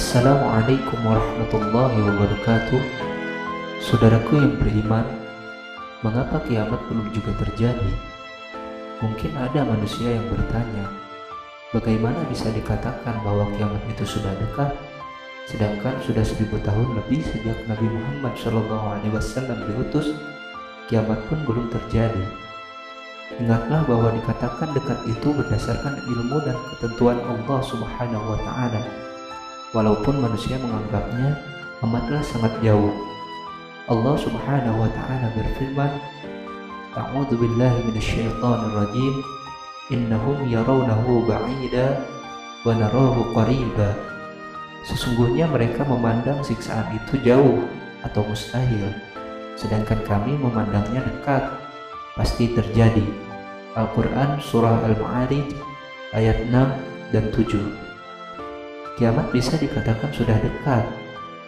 Assalamualaikum warahmatullahi wabarakatuh. Saudaraku yang beriman, mengapa kiamat belum juga terjadi? Mungkin ada manusia yang bertanya, bagaimana bisa dikatakan bahwa kiamat itu sudah dekat, sedangkan sudah 1000 tahun lebih sejak Nabi Muhammad SAW diutus, kiamat pun belum terjadi. Ingatlah bahwa dikatakan dekat itu berdasarkan ilmu dan ketentuan Allah Subhanahu wa Ta'ala, walaupun manusia menganggapnya amatlah sangat jauh. Allah Subhanahu wa Ta'ala berfirman, A'udzu billahi minasyaitonir rajim, innahum yarawnahu ba'ida wa narahu qariba. Sesungguhnya mereka memandang siksaan itu jauh atau mustahil, sedangkan kami memandangnya dekat, pasti terjadi. Al-Quran Surah Al-Ma'arij ayat 6 dan 7. Kiamat bisa dikatakan sudah dekat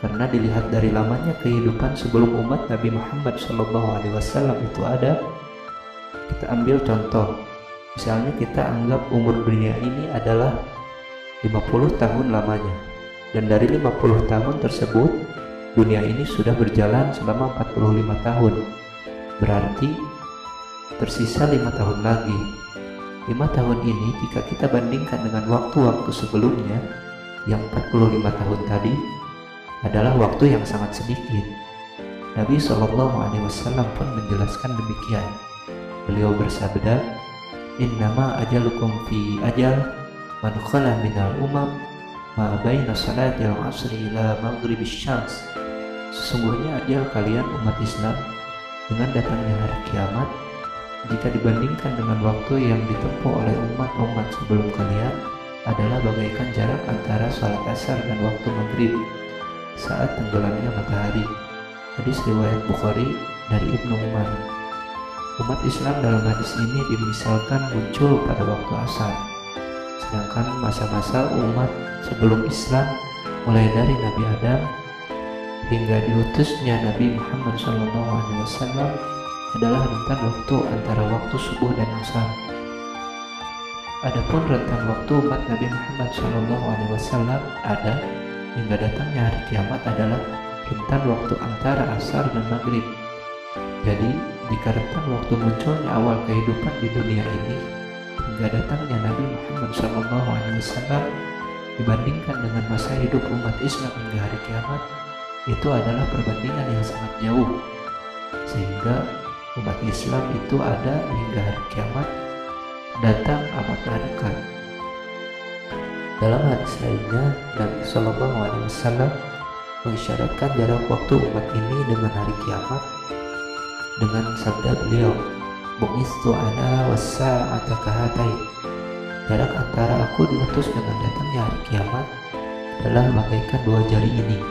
karena dilihat dari lamanya kehidupan sebelum umat Nabi Muhammad SAW itu ada. Kita ambil contoh, misalnya kita anggap umur dunia ini adalah 50 tahun lamanya, dan dari 50 tahun tersebut dunia ini sudah berjalan selama 45 tahun, berarti tersisa 5 tahun lagi. 5 tahun ini jika kita bandingkan dengan waktu-waktu sebelumnya yang 45 tahun tadi, adalah waktu yang sangat sedikit. Nabi SAW pun menjelaskan demikian. Beliau bersabda, Innama ajalukum fi ajal man khala minal umam ma baina salatil asri ila maghribis syams. Sesungguhnya ajal kalian umat Islam dengan datangnya hari kiamat, jika dibandingkan dengan waktu yang ditempuh oleh umat-umat sebelum kalian, adalah bagaikan jarak antara salat asar dan waktu maghrib saat tenggelamnya matahari. Hadis riwayat Bukhari dari Ibnu Umar. Umat Islam dalam hadis ini dimisalkan muncul pada waktu asar, sedangkan masa-masa umat sebelum Islam mulai dari Nabi Adam hingga diutusnya Nabi Muhammad SAW adalah rentan waktu antara waktu subuh dan asar. Adapun rentan waktu umat Nabi Muhammad SAW ada hingga datangnya hari kiamat adalah rentan waktu antara asar dan maghrib. Jadi, jika rentan waktu munculnya awal kehidupan di dunia ini hingga datangnya Nabi Muhammad SAW dibandingkan dengan masa hidup umat Islam hingga hari kiamat, itu adalah perbandingan yang sangat jauh, sehingga umat Islam itu ada hingga hari kiamat datang amatlah dekat. Dalam hadis lainnya, Nabi SAW mengisyaratkan jarak waktu umat ini dengan hari kiamat dengan sabda beliau, Bu'istu ana wassa'ata kahatain. Jarak antara aku diutus dengan datangnya hari kiamat adalah bagaikan dua jari ini.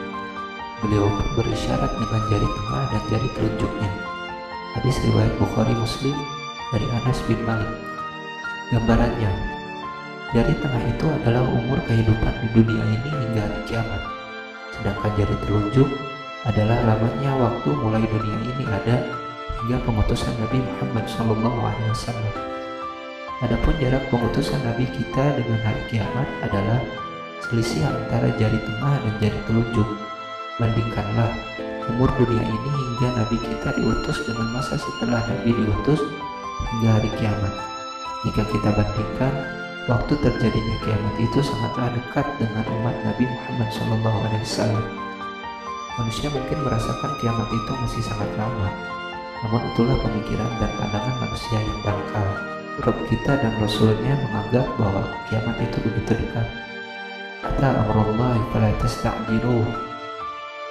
Beliau pun berisyarat dengan jari tengah dan jari telunjuknya. Hadis riwayat Bukhari Muslim dari Anas bin Malik. Gambarannya, jari tengah itu adalah umur kehidupan di dunia ini hingga hari kiamat, sedangkan jari telunjuk adalah lamanya waktu mulai dunia ini ada hingga pengutusan Nabi Muhammad SAW. Adapun jarak pengutusan Nabi kita dengan hari kiamat adalah selisih antara jari tengah dan jari telunjuk. Bandingkanlah umur dunia ini hingga Nabi kita diutus dengan masa setelah Nabi diutus hingga hari kiamat. Jika kita bandingkan, waktu terjadinya kiamat itu sangatlah dekat dengan umat Nabi Muhammad SAW. Manusia mungkin merasakan kiamat itu masih sangat lama, namun itulah pemikiran dan pandangan manusia yang dangkal. Rabb kita dan Rasulnya menganggap bahwa kiamat itu begitu dekat. Ata amrullahi fala tasta'jiluh.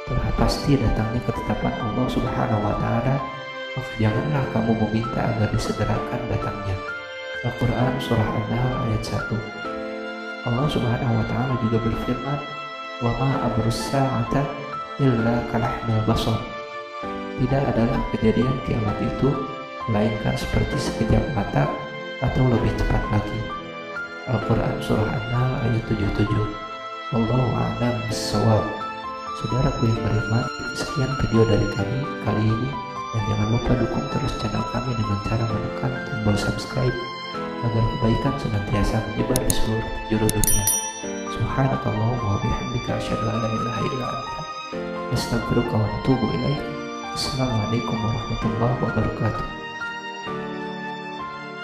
Telah pasti datangnya ketetapan Allah Subhanahu wa Ta'ala, maka janganlah kamu meminta agar disegerakan datangnya. Al-Quran Surah An-Nahl ayat 1. Allah Subhanahu wa Ta'ala juga berfirman, Wa ma amrus sa'ata illa kalahmil basar. Tidak adalah kejadian kiamat itu melainkan seperti sekejap mata atau lebih cepat lagi. Al-Quran Surah An-Nahl ayat 77. Wallahu a'lam bissawab. Saudaraku yang beriman, sekian video dari kami kali ini, dan jangan lupa dukung terus channel kami dengan cara menekan tombol subscribe agar kebaikan senantiasa menyebar di seluruh penjuru dunia. Subhanakallahumma wa bihamdika asyhadu an la ilaha illa anta astaghfiruka wa atubu ilaik. Assalamualaikum warahmatullahi wabarakatuh.